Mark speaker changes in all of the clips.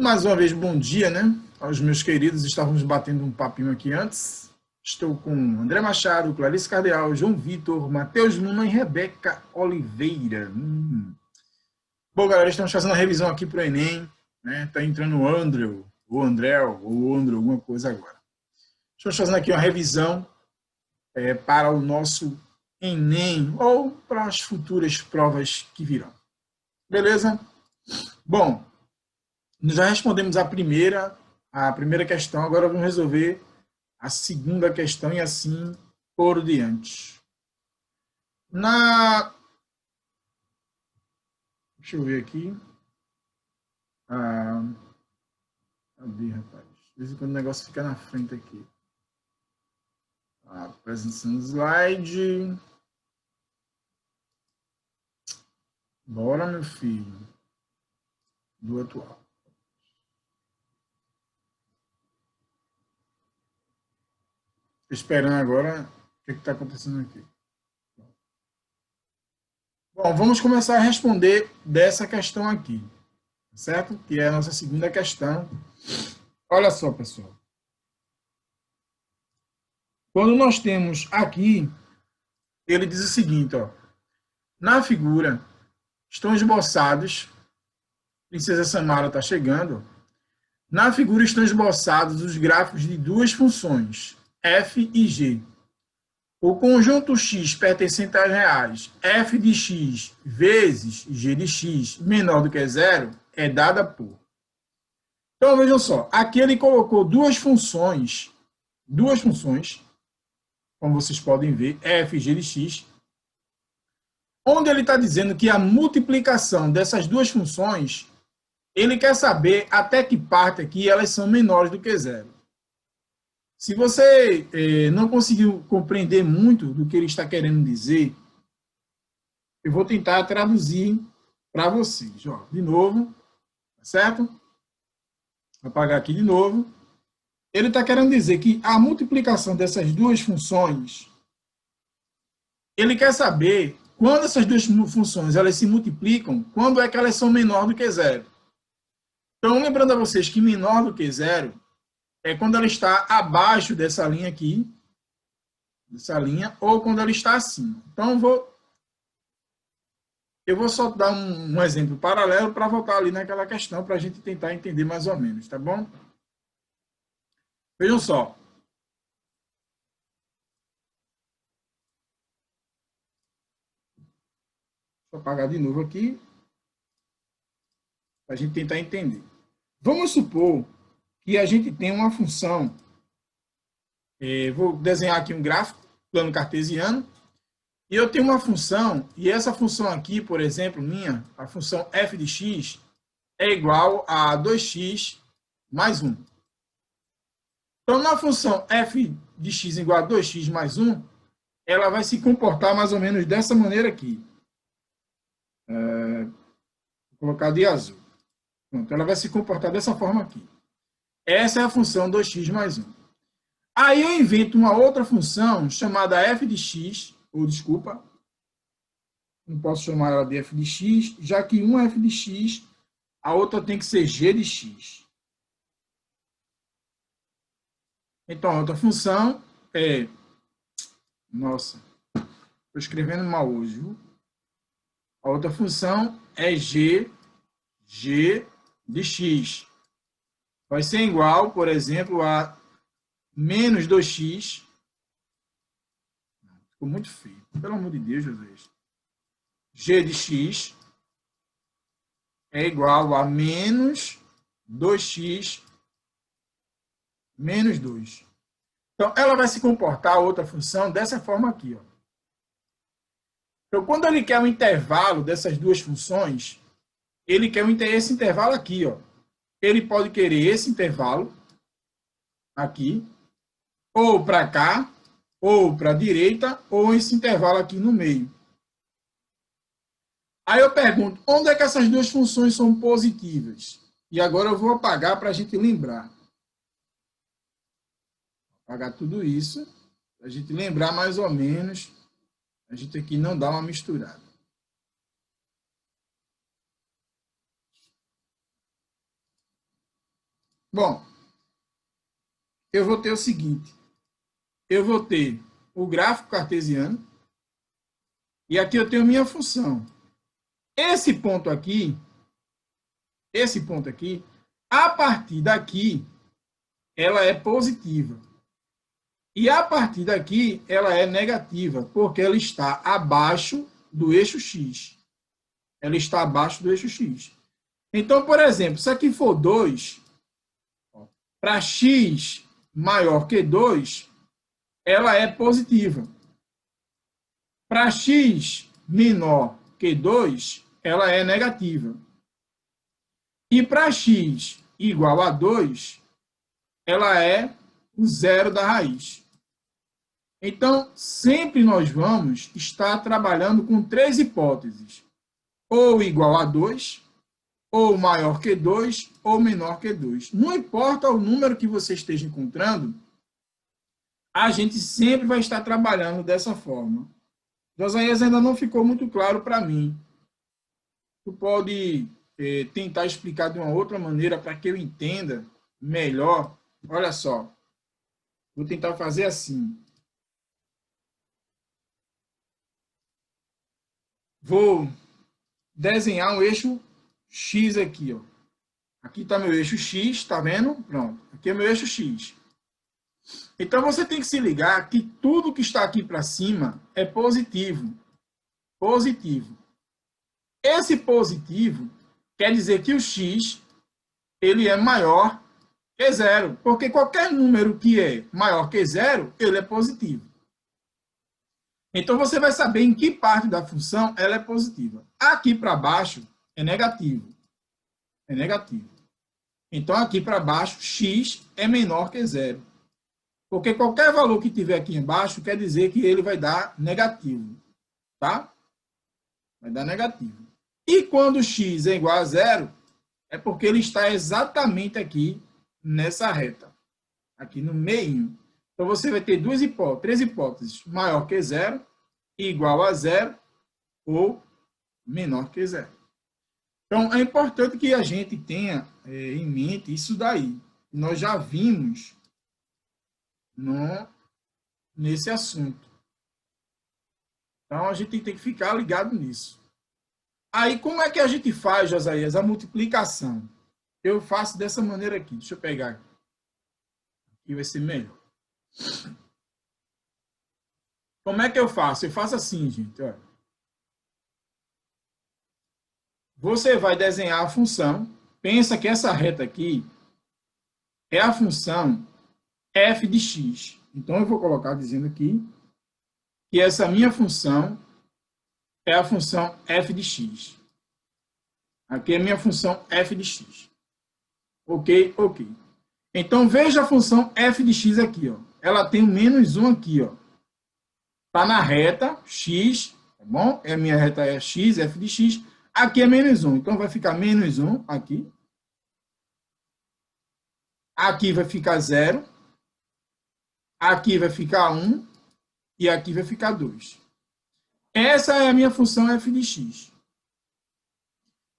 Speaker 1: Mais uma vez, bom dia, né? Aos meus queridos, estávamos batendo um papinho aqui antes. Estou com André Machado, Clarice Cardeal, João Vitor, Matheus Luna e Rebeca Oliveira. Bom, galera, estamos fazendo a revisão aqui para o Enem, né? Tá entrando o Andrew, ou Andréu, ou Andrew, alguma coisa agora. Estamos fazendo aqui uma revisão para o nosso Enem, ou para as futuras provas que virão. Beleza? Bom, nós já respondemos a primeira questão, agora vamos resolver a segunda questão e assim por diante. Deixa eu ver aqui. Cadê, rapaz? De vez em quando o negócio fica na frente aqui. Apresentação do slide. Bora, meu filho. Do atual. Esperando agora o que está acontecendo aqui. Bom, vamos começar a responder dessa questão aqui, certo? Que é a nossa segunda questão. Olha só, pessoal. Quando nós temos aqui, ele diz o seguinte, ó. Na figura estão esboçados, Princesa Samara está chegando, na figura estão esboçados os gráficos de duas funções, f e g. O conjunto x pertencente às reais f de x vezes g de x menor do que zero é dada por. Então, vejam só, aqui ele colocou duas funções, como vocês podem ver, f e g de x, onde ele está dizendo que a multiplicação dessas duas funções, ele quer saber até que parte aqui elas são menores do que zero. Se você não conseguiu compreender muito do que ele está querendo dizer, eu vou tentar traduzir para vocês. Ó, de novo, certo? Vou apagar aqui de novo. Ele está querendo dizer que a multiplicação dessas duas funções, ele quer saber quando essas duas funções elas se multiplicam, quando é que elas são menor do que zero. Então, lembrando a vocês que menor do que zero é quando ela está abaixo dessa linha aqui, ou quando ela está acima. Então, eu vou só dar um exemplo paralelo para voltar ali naquela questão, para a gente tentar entender mais ou menos, tá bom? Vejam só. Vou apagar de novo aqui, para a gente tentar entender. Vamos supor que a gente tem uma função, vou desenhar aqui um gráfico, plano cartesiano, e eu tenho uma função, e essa função aqui, por exemplo, a função f de x, é igual a 2x mais 1. Então, na função f de x igual a 2x mais 1, ela vai se comportar mais ou menos dessa maneira aqui. Vou colocar de azul. Pronto, ela vai se comportar dessa forma aqui. Essa é a função 2x mais 1. Aí eu invento uma outra função chamada f de x, ou desculpa, não posso chamar ela de f de x, já que uma é f de x, a outra tem que ser g de x. Então, a outra função é... Nossa, estou escrevendo mal hoje, viu? A outra função é g de x. Vai ser igual, por exemplo, a menos 2x. Ficou muito feio. Pelo amor de Deus, Jesus. G de x é igual a menos 2x menos 2. Então, ela vai se comportar, a outra função, dessa forma aqui. Ó. Então, quando ele quer um intervalo dessas duas funções, ele quer esse intervalo aqui. Ó. Ele pode querer esse intervalo aqui, ou para cá, ou para a direita, ou esse intervalo aqui no meio. Aí eu pergunto, onde é que essas duas funções são positivas? E agora eu vou apagar para a gente lembrar. Apagar tudo isso, para a gente lembrar mais ou menos, a gente aqui não dá uma misturada. Bom, eu vou ter o seguinte. Eu vou ter o gráfico cartesiano. E aqui eu tenho minha função. Esse ponto aqui, a partir daqui, ela é positiva. E a partir daqui, ela é negativa, porque ela está abaixo do eixo X. Ela está abaixo do eixo X. Então, por exemplo, se aqui for 2, para X maior que 2, ela é positiva. Para X menor que 2, ela é negativa. E para X igual a 2, ela é o zero da raiz. Então, sempre nós vamos estar trabalhando com 3 hipóteses. Ou igual a 2, ou maior que 2, ou menor que 2. Não importa o número que você esteja encontrando, a gente sempre vai estar trabalhando dessa forma. Josias, ainda não ficou muito claro para mim. Tu pode tentar explicar de uma outra maneira para que eu entenda melhor? Olha só, vou tentar fazer assim. Vou desenhar um eixo X aqui, ó. Aqui está meu eixo X, tá vendo? Pronto, aqui é meu eixo X. Então, você tem que se ligar que tudo que está aqui para cima é positivo. Positivo. Esse positivo quer dizer que o X ele é maior que zero, porque qualquer número que é maior que zero, ele é positivo. Então, você vai saber em que parte da função ela é positiva. Aqui para baixo é negativo. É negativo. Então, aqui para baixo, x é menor que zero. Porque qualquer valor que tiver aqui embaixo quer dizer que ele vai dar negativo. Tá? Vai dar negativo. E quando x é igual a zero, é porque ele está exatamente aqui nessa reta. Aqui no meio. Então, você vai ter três hipóteses. Maior que zero, igual a zero ou menor que zero. Então, é importante que a gente tenha em mente isso daí. Nós já vimos nesse assunto. Então, a gente tem que ficar ligado nisso. Aí, como é que a gente faz, Josias, a multiplicação? Eu faço dessa maneira aqui. Deixa eu pegar aqui. Aqui vai ser melhor. Como é que eu faço? Eu faço assim, gente. Olha. Você vai desenhar a função. Pensa que essa reta aqui é a função f de x. Então, eu vou colocar dizendo aqui que essa minha função é a função f de x. Aqui é a minha função f de x. Ok? Ok. Então, veja a função f de x aqui. Ó. Ela tem o menos 1 aqui. Está na reta x, tá bom? A minha reta é x, f de x. Aqui é menos 1. Então, vai ficar menos 1 aqui. Aqui vai ficar 0. Aqui vai ficar 1. E aqui vai ficar 2. Essa é a minha função f de x.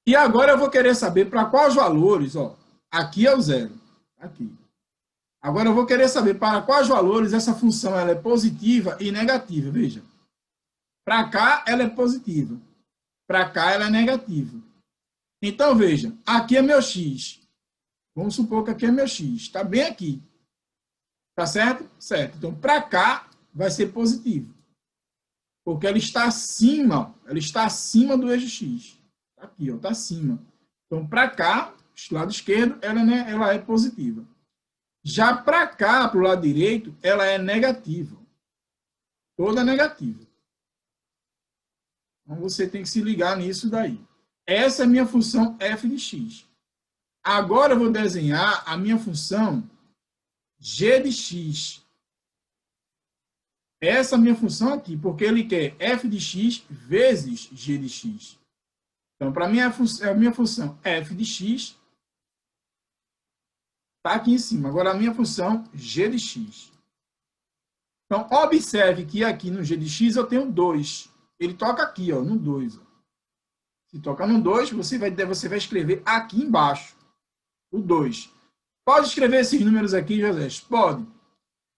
Speaker 1: E agora eu vou querer saber para quais valores, ó, aqui é o 0, aqui. Agora eu vou querer saber para quais valores essa função ela é positiva e negativa, veja. Para cá ela é positiva, para cá ela é negativa. Então veja, aqui é meu x. Vamos supor que aqui é meu x, está bem aqui. Tá certo? Certo. Então para cá vai ser positivo. Porque ela está acima do eixo x. Aqui, ó, está acima. Então, para cá, lado esquerdo, ela é positiva. Já para cá, para o lado direito, ela é negativa. Toda negativa. Então, você tem que se ligar nisso daí. Essa é a minha função f de x. Agora, eu vou desenhar a minha função g de x. Essa é a minha função aqui, porque ele quer f de x vezes g de x. Então, para mim, a minha função f de x está aqui em cima. Agora, a minha função g de x. Então, observe que aqui no g de x eu tenho 2. Ele toca aqui, ó, no 2. Ó. Se toca no 2, você vai escrever aqui embaixo o 2. Pode escrever esses números aqui, José? Pode.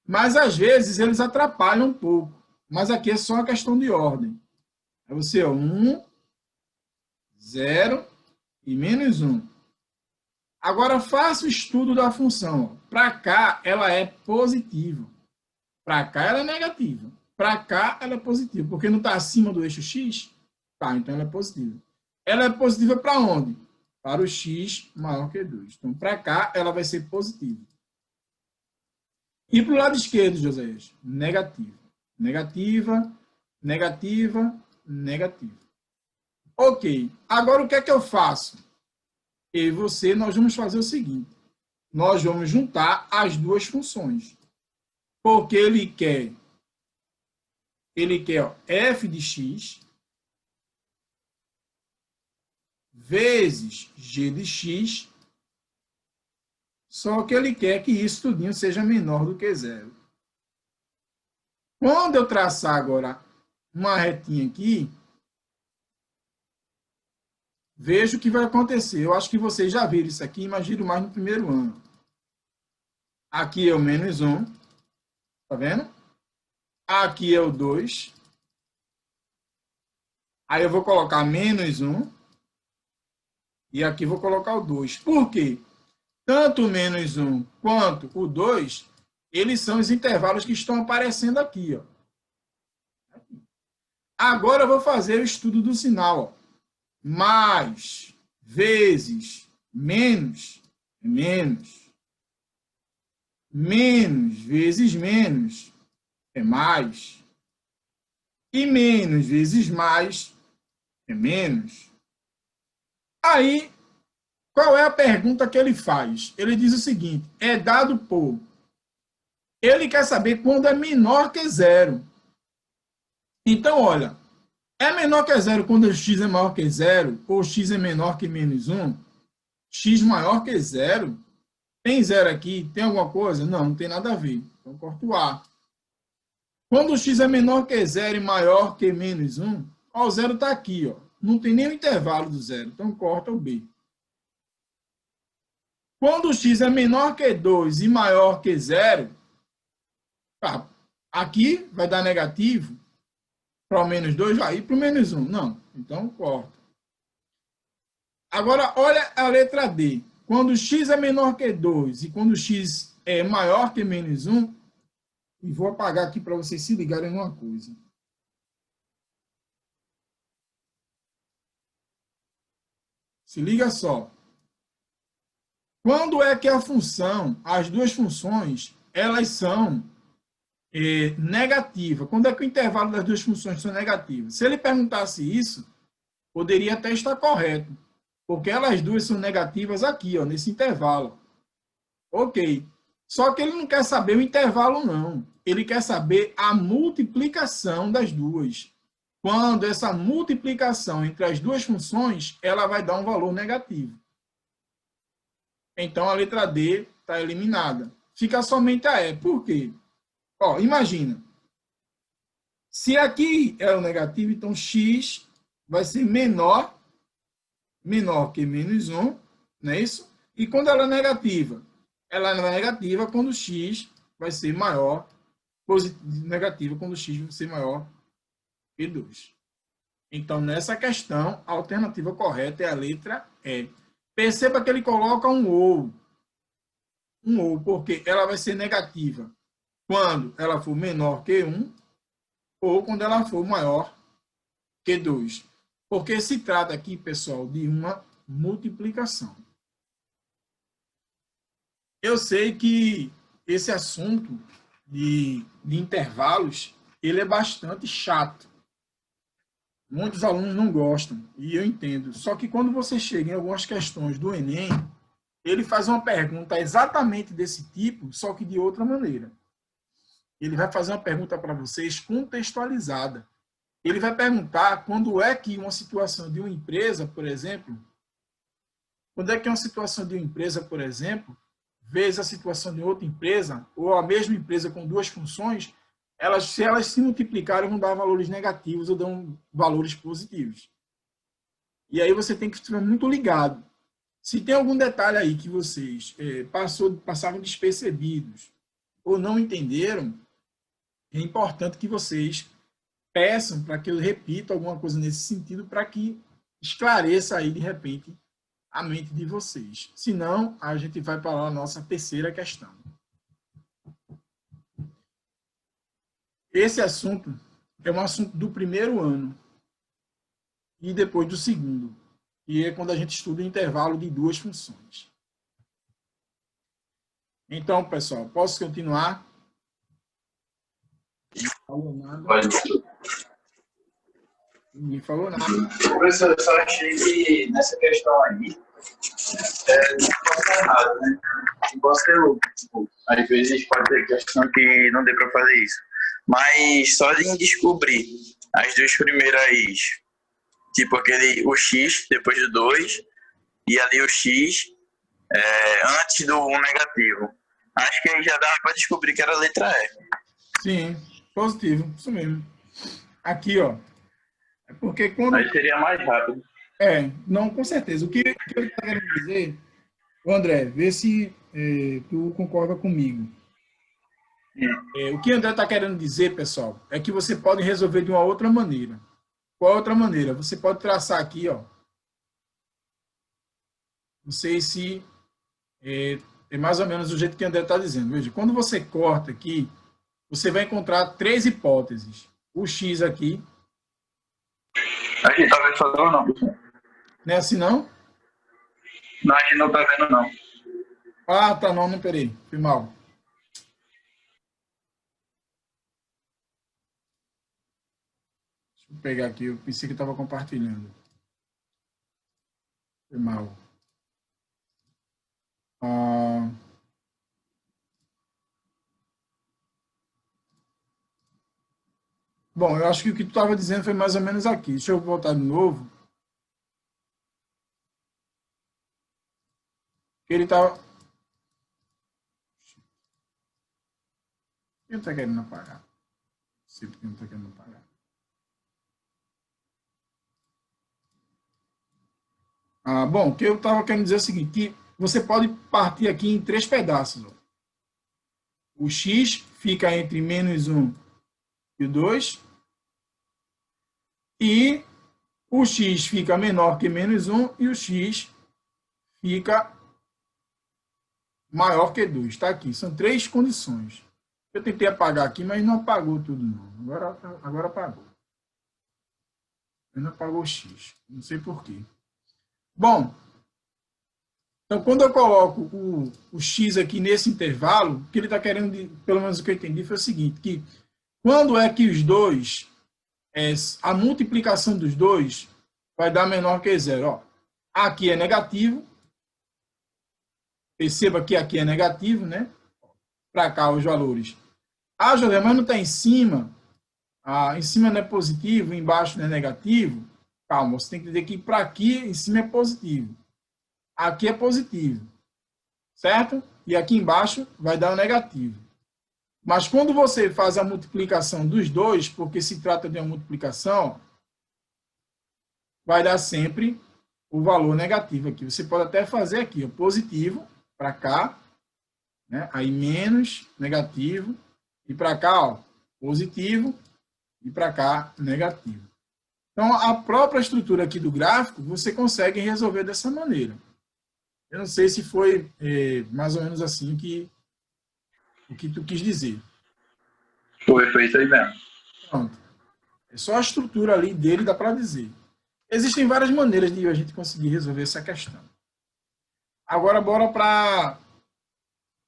Speaker 1: Mas, às vezes, eles atrapalham um pouco. Mas aqui é só uma questão de ordem. É você, 1, 0 e menos 1. Agora, faça o estudo da função. Para cá, ela é positiva. Para cá, ela é negativa. Para cá, ela é positiva. Porque não está acima do eixo x? Tá, então ela é positiva. Ela é positiva para onde? Para o x maior que 2. Então, para cá, ela vai ser positiva. E para o lado esquerdo, José? Negativa. Negativa, negativa, negativa. Ok. Agora, o que é que eu faço? Eu e você, nós vamos fazer o seguinte. Nós vamos juntar as duas funções. Porque ele quer ó, f de x vezes g de x, só que ele quer que isso tudinho seja menor do que zero. Quando eu traçar agora uma retinha aqui, veja o que vai acontecer. Eu acho que vocês já viram isso aqui, imagino mais no primeiro ano. Aqui é o menos 1, tá vendo? Aqui é o 2. Aí eu vou colocar menos 1. E aqui vou colocar o 2. Por quê? Tanto o menos 1 quanto o 2, eles são os intervalos que estão aparecendo aqui. Ó. Agora eu vou fazer o estudo do sinal. Ó. Mais, vezes, menos, menos. Menos vezes menos é mais. E menos vezes mais é menos. Aí, qual é a pergunta que ele faz? Ele diz o seguinte, é dado por... Ele quer saber quando é menor que zero. Então, olha, é menor que zero quando x é maior que zero, ou x é menor que menos 1? X maior que zero? Tem zero aqui? Tem alguma coisa? Não, não tem nada a ver. Então, corto o A. Quando o x é menor que zero e maior que menos 1, ó, o zero está aqui. Ó. Não tem nem o intervalo do zero. Então, corta o B. Quando o x é menor que 2 e maior que zero, tá, aqui vai dar negativo. Para o menos 2 vai ir para o menos 1. Não. Então, corta. Agora, olha a letra D. Quando x é menor que 2 e quando x é maior que menos 1, e vou apagar aqui para vocês se ligarem em uma coisa. Se liga só. Quando é que a função, as duas funções, elas são negativas? Quando é que o intervalo das duas funções são negativas? Se ele perguntasse isso, poderia até estar correto. Porque elas duas são negativas aqui, ó, nesse intervalo. Ok. Só que ele não quer saber o intervalo, não. Ele quer saber a multiplicação das duas. Quando essa multiplicação entre as duas funções, ela vai dar um valor negativo. Então, a letra D está eliminada. Fica somente a E. Por quê? Ó, imagina. Se aqui é o negativo, então x vai ser menor que menos 1, não é isso? E quando ela é negativa? Ela é negativa quando x vai ser maior, negativa quando x vai ser maior que 2. Então, nessa questão, a alternativa correta é a letra E. Perceba que ele coloca um ou. Um ou, porque ela vai ser negativa quando ela for menor que 1 ou quando ela for maior que 2. Porque se trata aqui, pessoal, de uma multiplicação. Eu sei que esse assunto de intervalos, ele é bastante chato. Muitos alunos não gostam, e eu entendo. Só que quando você chega em algumas questões do Enem, ele faz uma pergunta exatamente desse tipo, só que de outra maneira. Ele vai fazer uma pergunta para vocês contextualizada. Ele vai perguntar quando é que uma situação de uma empresa, por exemplo, vezes a situação de outra empresa, ou a mesma empresa com duas funções, se elas se multiplicarem, vão dar valores negativos ou dão valores positivos. E aí você tem que estar muito ligado. Se tem algum detalhe aí que vocês passaram despercebidos ou não entenderam, é importante que vocês peçam para que eu repita alguma coisa nesse sentido para que esclareça aí, de repente, a mente de vocês. Senão, a gente vai para a nossa terceira questão. Esse assunto é um assunto do primeiro ano e depois do segundo. E é quando a gente estuda o intervalo de duas funções. Então, pessoal, posso continuar? Não falou nada.
Speaker 2: Pode.
Speaker 1: Ninguém falou nada.
Speaker 2: Professor, eu só achei que nessa questão aí, posso estar errado, né? Não posso ter lucro. Tipo, às vezes pode ter questão que não dê para fazer isso. Mas só de descobrir as duas primeiras, tipo o X depois do 2 e ali o X antes do 1 negativo. Acho que aí já dá para descobrir que era a letra E.
Speaker 1: Sim, positivo, isso mesmo. Aqui, ó. É porque quando...
Speaker 2: Aí seria mais rápido.
Speaker 1: Não, com certeza. O que ele está querendo dizer, André, vê se tu concorda comigo. O que o André está querendo dizer, pessoal, é que você pode resolver de uma outra maneira. Qual outra maneira? Você pode traçar aqui, ó. Não sei se é mais ou menos o jeito que o André está dizendo. Veja, quando você corta aqui, você vai encontrar 3 hipóteses. O X aqui.
Speaker 2: A gente tá vendo fazer ou não, professor?
Speaker 1: Não é assim, não?
Speaker 2: Não, a gente não tá vendo, não.
Speaker 1: Ah, tá, não, peraí. Fui mal. Deixa eu pegar aqui, eu pensei que estava compartilhando. Foi mal. Bom, eu acho que o que tu estava dizendo foi mais ou menos aqui. Deixa eu voltar de novo. Ele estava... Ele está querendo apagar. Não sei porque não está querendo apagar. Bom, o que eu estava querendo dizer é o seguinte, que você pode partir aqui em 3 pedaços. Ó. O X fica entre -1 e o 2. E o X fica menor que -1 e o X fica maior que 2. Está aqui. São 3 condições. Eu tentei apagar aqui, mas não apagou tudo, não. Agora apagou. Não apagou o X. Não sei por quê. Bom, então quando eu coloco o X aqui nesse intervalo, o que ele está querendo, pelo menos o que eu entendi, foi o seguinte, que quando é que os dois, a multiplicação dos dois vai dar menor que 0. Ó, aqui é negativo. Perceba que aqui é negativo, né? Para cá os valores. José, mas não está em cima. Em cima não é positivo, embaixo não é negativo. Calma, você tem que dizer que para aqui, em cima é positivo. Aqui é positivo. Certo? E aqui embaixo vai dar o negativo. Mas quando você faz a multiplicação dos dois, porque se trata de uma multiplicação, vai dar sempre o valor negativo aqui. Você pode até fazer aqui, ó, positivo para cá, né? Aí menos negativo, e para cá, ó, positivo, e para cá, negativo. Então, a própria estrutura aqui do gráfico, você consegue resolver dessa maneira. Eu não sei se foi mais ou menos assim o que tu quis dizer.
Speaker 2: Foi isso aí mesmo.
Speaker 1: Pronto. É só a estrutura ali dele, dá para dizer. Existem várias maneiras de a gente conseguir resolver essa questão. Agora, bora para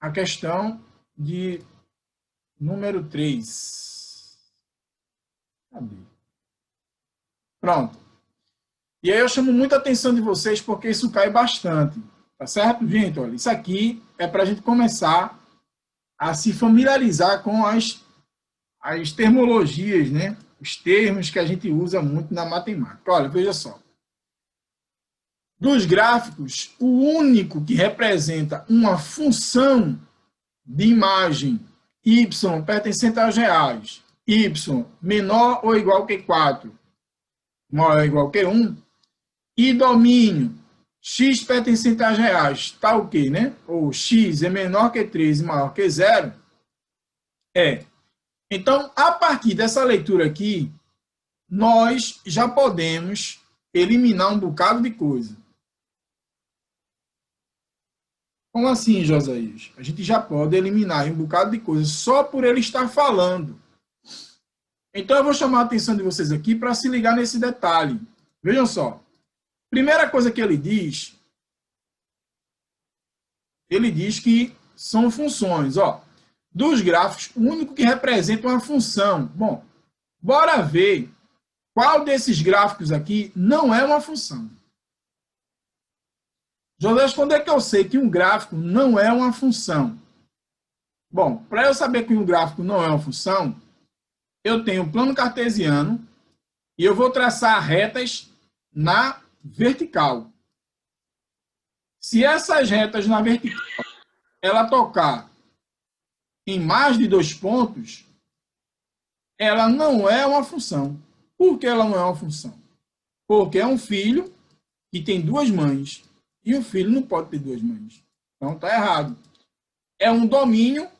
Speaker 1: a questão de número 3. Cadê? Pronto. E aí eu chamo muita atenção de vocês porque isso cai bastante. Tá certo? Gente, olha, isso aqui é para a gente começar a se familiarizar com as termologias, né? Os termos que a gente usa muito na matemática. Olha, veja só. Dos gráficos, o único que representa uma função de imagem y pertencente aos reais, y menor ou igual que 4, maior ou igual que 1, e domínio x pertencente às reais está o quê, né? Ou x é menor que 3 e maior que 0. Então, a partir dessa leitura aqui, nós já podemos eliminar um bocado de coisa. Como assim, Josias? A gente já pode eliminar um bocado de coisa só por ele estar falando. Então, eu vou chamar a atenção de vocês aqui para se ligar nesse detalhe. Vejam só. Primeira coisa que ele diz que são funções. Ó, dos gráficos, o único que representa uma função. Bom, bora ver qual desses gráficos aqui não é uma função. José, quando é que eu sei que um gráfico não é uma função? Bom, para eu saber que um gráfico não é uma função, eu tenho um plano cartesiano e eu vou traçar retas na vertical. Se essas retas na vertical ela tocar em mais de 2 pontos, ela não é uma função. Por que ela não é uma função? Porque é um filho que tem 2 mães. E o filho não pode ter 2 mães. Então, está errado. É um domínio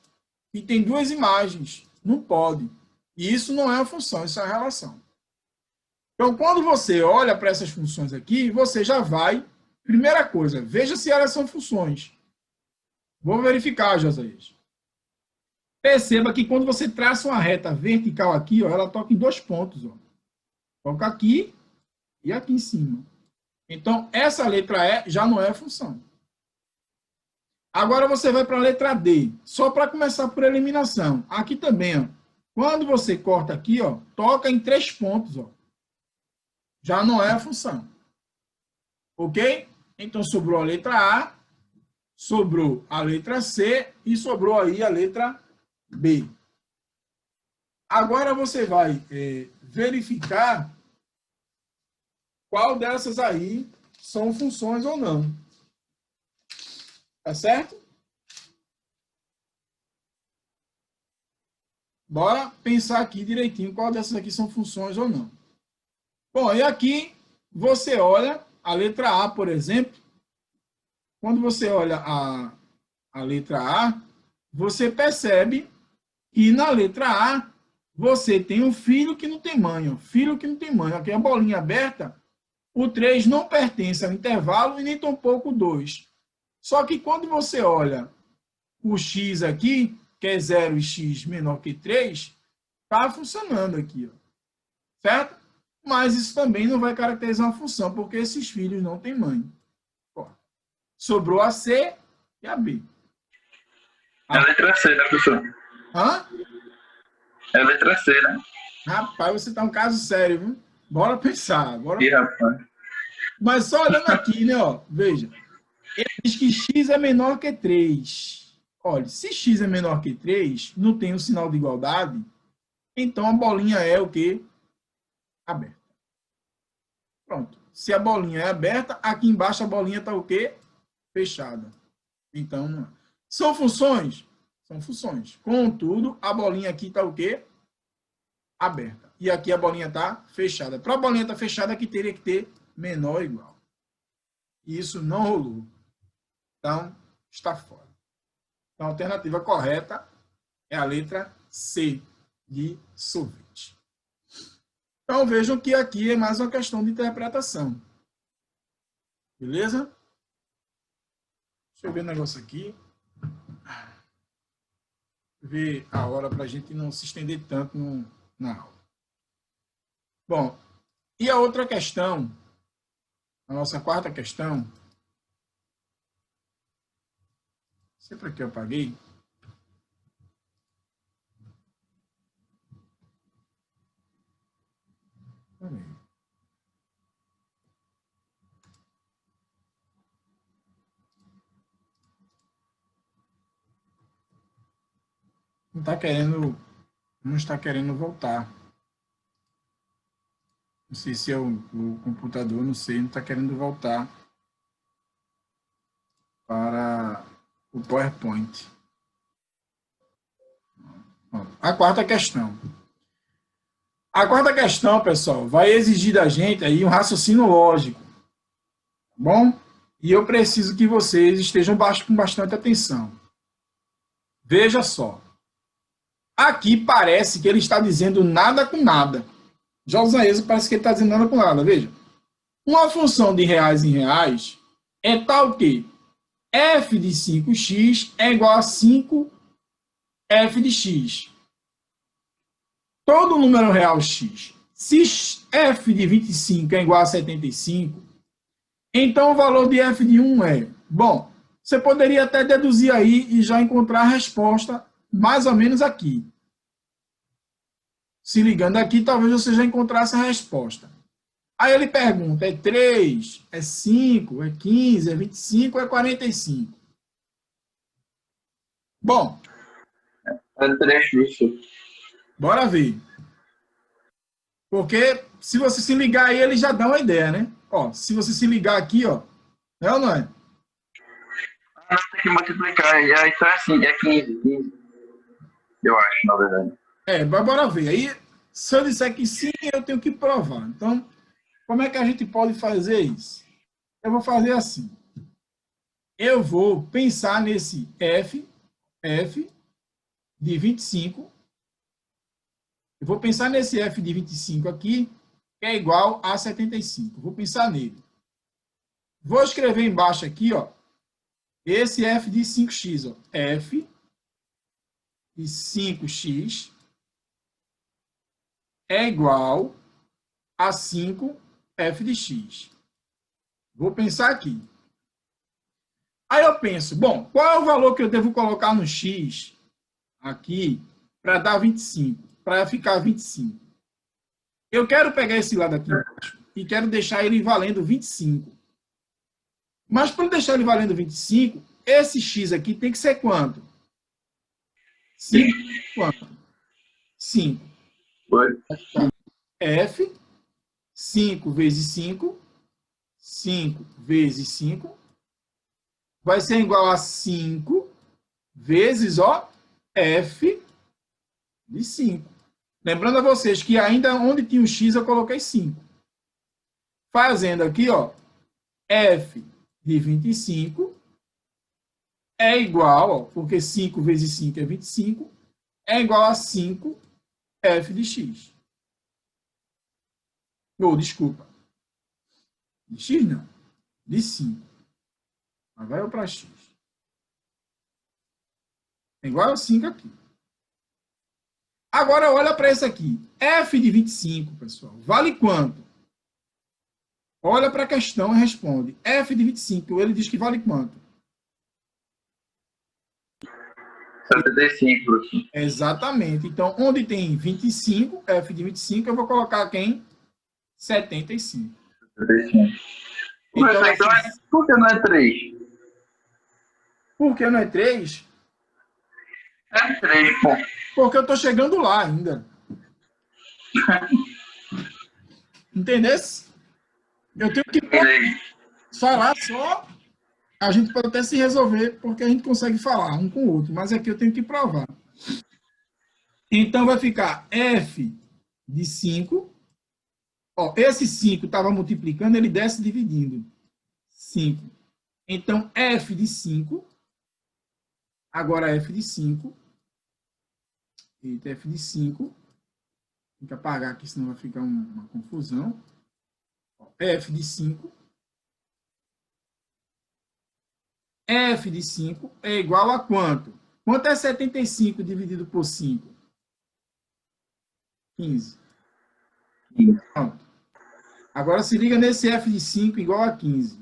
Speaker 1: que tem 2 imagens. Não pode. E isso não é uma função, isso é uma relação. Então, quando você olha para essas funções aqui, você já vai... Primeira coisa, veja se elas são funções. Vou verificar, Josias. Perceba que quando você traça uma reta vertical aqui, ó, ela toca em 2 pontos. Ó. Toca aqui e aqui em cima. Então, essa letra E já não é função. Agora você vai para a letra D, só para começar por eliminação. Aqui também, ó, quando você corta aqui, ó, toca em 3 pontos. Ó. Já não é a função. Ok? Então, sobrou a letra A, sobrou a letra C e sobrou aí a letra B. Agora você vai verificar qual dessas aí são funções ou não. Tá certo? Bora pensar aqui direitinho qual dessas aqui são funções ou não. Bom, e aqui você olha a letra A, por exemplo. Quando você olha a letra A, você percebe que na letra A você tem um filho que não tem mãe. Ó. Filho que não tem mãe. Aqui a bolinha aberta. O 3 não pertence ao intervalo e nem tampouco o 2. Só que quando você olha o x aqui, que é 0 e x menor que 3, está funcionando aqui. Ó. Certo? Mas isso também não vai caracterizar uma função, porque esses filhos não têm mãe. Ó. Sobrou a C e a B.
Speaker 2: É a letra C, né, professor?
Speaker 1: Hã?
Speaker 2: É a letra C, né?
Speaker 1: Rapaz, você está um caso sério, viu? Bora pensar. Bora...
Speaker 2: Ih, rapaz.
Speaker 1: Mas só olhando aqui, né? Ó, veja. Ele diz que x é menor que 3. Olha, se x é menor que 3, não tem o sinal de igualdade, então a bolinha é o quê? Aberta. Pronto. Se a bolinha é aberta, aqui embaixo a bolinha está o quê? Fechada. Então, são funções? São funções. Contudo, a bolinha aqui está o quê? Aberta. E aqui a bolinha está fechada. Para a bolinha estar fechada, aqui teria que ter menor ou igual. E isso não rolou. Então, está fora. Então, a alternativa correta é a letra C, de sorvete. Então, vejam que aqui é mais uma questão de interpretação. Beleza? Deixa eu ver o negócio aqui. Ver a hora para a gente não se estender tanto na aula. Bom, e a outra questão, a nossa quarta questão, sempre aqui eu apaguei. Não está querendo voltar. Não sei se é o computador, não sei, não está querendo voltar para o PowerPoint. A quarta questão. A quarta questão, pessoal, vai exigir da gente aí um raciocínio lógico. Bom? E eu preciso que vocês estejam com bastante atenção. Veja só. Aqui parece que ele está dizendo nada com nada. Já o Isaías parece que ele está dizendo nada com nada. Veja. Uma função de reais em reais é tal que f de 5x é igual a 5f de x. Todo número real x. Se f de 25 é igual a 75, então o valor de f de 1 é... Bom, você poderia até deduzir aí e já encontrar a resposta mais ou menos aqui. Se ligando aqui, talvez você já encontrasse a resposta. Aí ele pergunta, é 3, é 5, é 15, é 25, é 45? Bom,
Speaker 2: É 3 justo.
Speaker 1: bora ver. Porque se você se ligar aí, ele já dá uma ideia, né? Ó, se você se ligar aqui, ó, é ou não é?
Speaker 2: Ah, tem que multiplicar. E aí, então é assim, é 15. Eu acho, na verdade.
Speaker 1: Mas bora ver. Aí, se eu disser que sim, eu tenho que provar. Então, como é que a gente pode fazer isso? Eu vou fazer assim. Eu vou pensar nesse f de 25. Eu vou pensar nesse f de 25 aqui, que é igual a 75. Vou pensar nele. Vou escrever embaixo aqui, ó, esse f de 5x, ó, f de 5x é igual a 5f de x. Vou pensar aqui. Aí eu penso, bom, qual é o valor que eu devo colocar no x aqui para dar 25, para ficar 25? Eu quero pegar esse lado aqui embaixo e quero deixar ele valendo 25. Mas para deixar ele valendo 25, esse x aqui tem que ser quanto? 5 quanto? 5.
Speaker 2: Foi.
Speaker 1: F, 5 vezes 5, 5 vezes 5, vai ser igual a 5 vezes, ó, f de 5. Lembrando a vocês que ainda onde tinha o x eu coloquei 5. Fazendo aqui, ó, f de 25 é igual, ó, porque 5 vezes 5 é 25, é igual a 5 f de x. Ou, desculpa. De x não. De 5. Agora vai para x. É igual a 5 aqui. Agora olha para esse aqui. F de 25, pessoal, vale quanto? Olha para a questão e responde. F de 25, ele diz que vale quanto?
Speaker 2: 75.
Speaker 1: Exatamente. Então, onde tem 25, F de 25, eu vou colocar quem? 75.
Speaker 2: 75.
Speaker 1: Então,
Speaker 2: Por que não é 3?
Speaker 1: por que não é 3?
Speaker 2: É 3, pô.
Speaker 1: Porque eu estou chegando lá ainda. Entendesse? Eu tenho que falar só. A gente pode até se resolver, porque a gente consegue falar um com o outro, mas aqui eu tenho que provar. Então, vai ficar F de 5. Ó, esse 5 estava multiplicando, ele desce dividindo. 5. Então, F de 5. Agora, F de 5. Eita, F de 5. Tem que apagar aqui, senão vai ficar uma confusão. F de 5. F de 5 é igual a quanto? Quanto é 75 dividido por 5? 15. Pronto. Agora se liga nesse F de 5 igual a 15.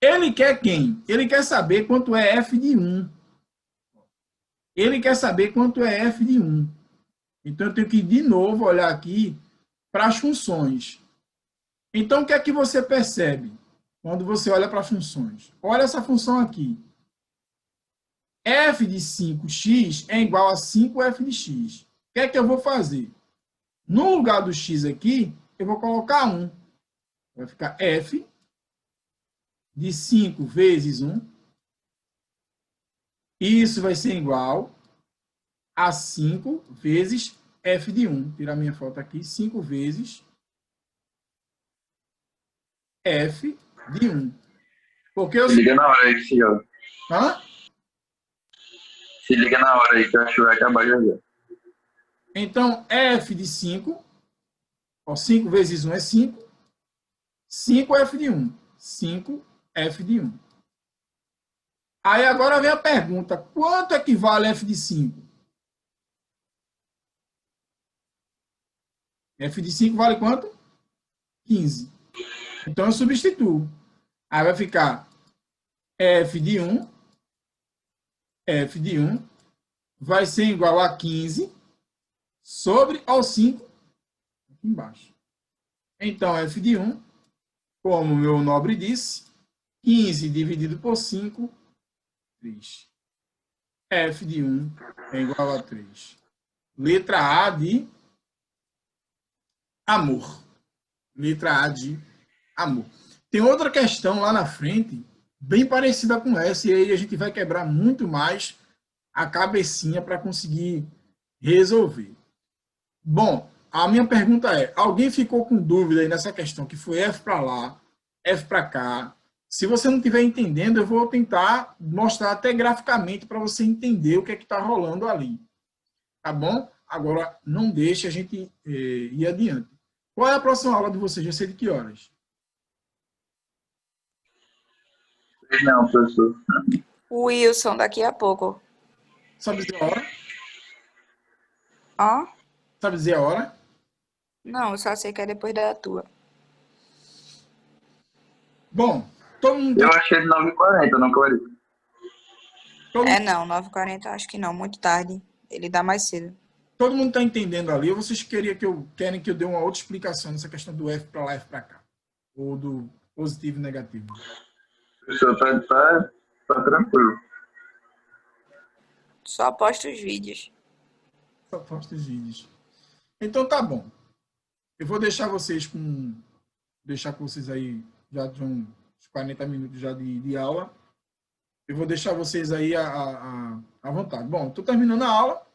Speaker 1: Ele quer quem? Ele quer saber quanto é F de 1. Ele quer saber quanto é F de 1. Então eu tenho que de novo olhar aqui para as funções. Então o que é que você percebe quando você olha para as funções? Olha essa função aqui. F de 5x é igual a 5f de x. O que é que eu vou fazer? No lugar do x aqui, eu vou colocar 1. Vai ficar f de 5 vezes 1. Isso vai ser igual a 5 vezes f de 1. Tirar minha foto aqui. 5 vezes f de 1. Porque eu...
Speaker 2: Se liga na hora aí que se joga.
Speaker 1: Hã?
Speaker 2: Se liga na hora aí que eu acho que vai acabar já já.
Speaker 1: Então, f de 5, ó, 5 vezes 1 é 5, 5f de 1, 5f de 1. Aí agora vem a pergunta, quanto equivale f de 5? F de 5 vale quanto? 15. Então eu substituo. Aí vai ficar f de 1 vai ser igual a 15 sobre ao 5 aqui embaixo. Então, f de 1, como o meu nobre disse, 15 dividido por 5, 3. F de 1 é igual a 3. Letra A de amor. Letra A de amor. Tem outra questão lá na frente, bem parecida com essa, e aí a gente vai quebrar muito mais a cabecinha para conseguir resolver. Bom, a minha pergunta é, alguém ficou com dúvida aí nessa questão, que foi F para lá, F para cá? Se você não estiver entendendo, eu vou tentar mostrar até graficamente para você entender o que é que está rolando ali. Tá bom? Agora, não deixe a gente ir adiante. Qual é a próxima aula de vocês? Vai ser de que horas?
Speaker 2: Não, professor.
Speaker 3: O Wilson, daqui a pouco.
Speaker 1: Sabe dizer a hora?
Speaker 3: Ó?
Speaker 1: Sabe dizer a hora?
Speaker 3: Não, eu só sei que é depois da tua.
Speaker 1: Bom, todo mundo...
Speaker 2: Eu achei de 9h40, não 40.
Speaker 3: Não, 9h40 acho que não, muito tarde. Ele dá mais cedo.
Speaker 1: Todo mundo está entendendo ali, ou vocês querem que eu dê uma outra explicação nessa questão do F para lá, F para cá? Ou do positivo e negativo?
Speaker 2: Professor, tá tranquilo.
Speaker 3: Só posta os vídeos.
Speaker 1: Só posto os vídeos. Então tá bom. Eu vou deixar vocês com... Deixar com vocês aí, já de uns 40 minutos já de aula. Eu vou deixar vocês aí à vontade. Bom, estou terminando a aula.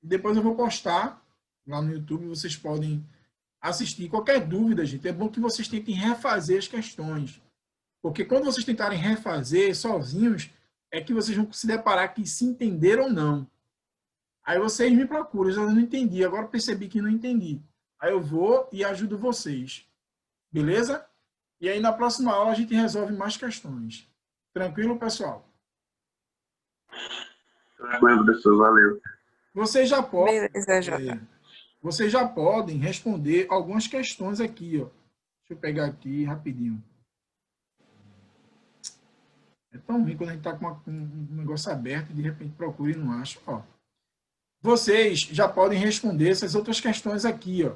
Speaker 1: Depois eu vou postar lá no YouTube. Vocês podem assistir. Qualquer dúvida, gente, é bom que vocês tentem refazer as questões. Porque quando vocês tentarem refazer sozinhos, é que vocês vão se deparar que se entenderam ou não. Aí vocês me procuram, eu não entendi, agora percebi que não entendi. Aí eu vou e ajudo vocês. Beleza? E aí na próxima aula a gente resolve mais questões. Tranquilo, pessoal?
Speaker 2: Tranquilo, professor, valeu.
Speaker 1: Vocês já podem,
Speaker 3: Beleza, Jota.
Speaker 1: vocês já podem responder algumas questões aqui, ó. Deixa eu pegar aqui rapidinho. É tão ruim quando a gente está com um negócio aberto e de repente procura e não acha. Ó. Vocês já podem responder essas outras questões aqui, ó.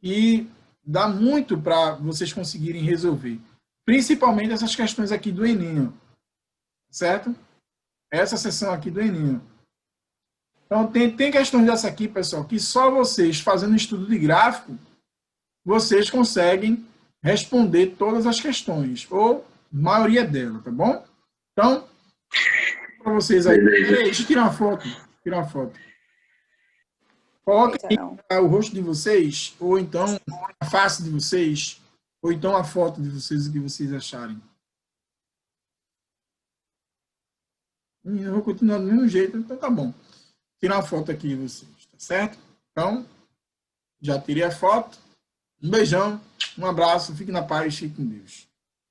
Speaker 1: E dá muito para vocês conseguirem resolver. Principalmente essas questões aqui do Enem, ó. Certo? Essa seção aqui do Enem. Então, tem questões dessa aqui, pessoal, que só vocês, fazendo estudo de gráfico, vocês conseguem responder todas as questões, ou maioria delas, tá bom? Então, para vocês aí, deixa eu tirar uma foto. Coloquem o rosto de vocês, ou então a face de vocês, ou então a foto de vocês, o que vocês acharem. Eu vou continuar do mesmo jeito, então tá bom. Tirar uma foto aqui de vocês, tá certo? Então, já tirei a foto. Um beijão, um abraço, fique na paz, fique com Deus.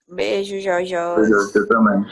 Speaker 3: Beijo, Jojo.
Speaker 2: Você também.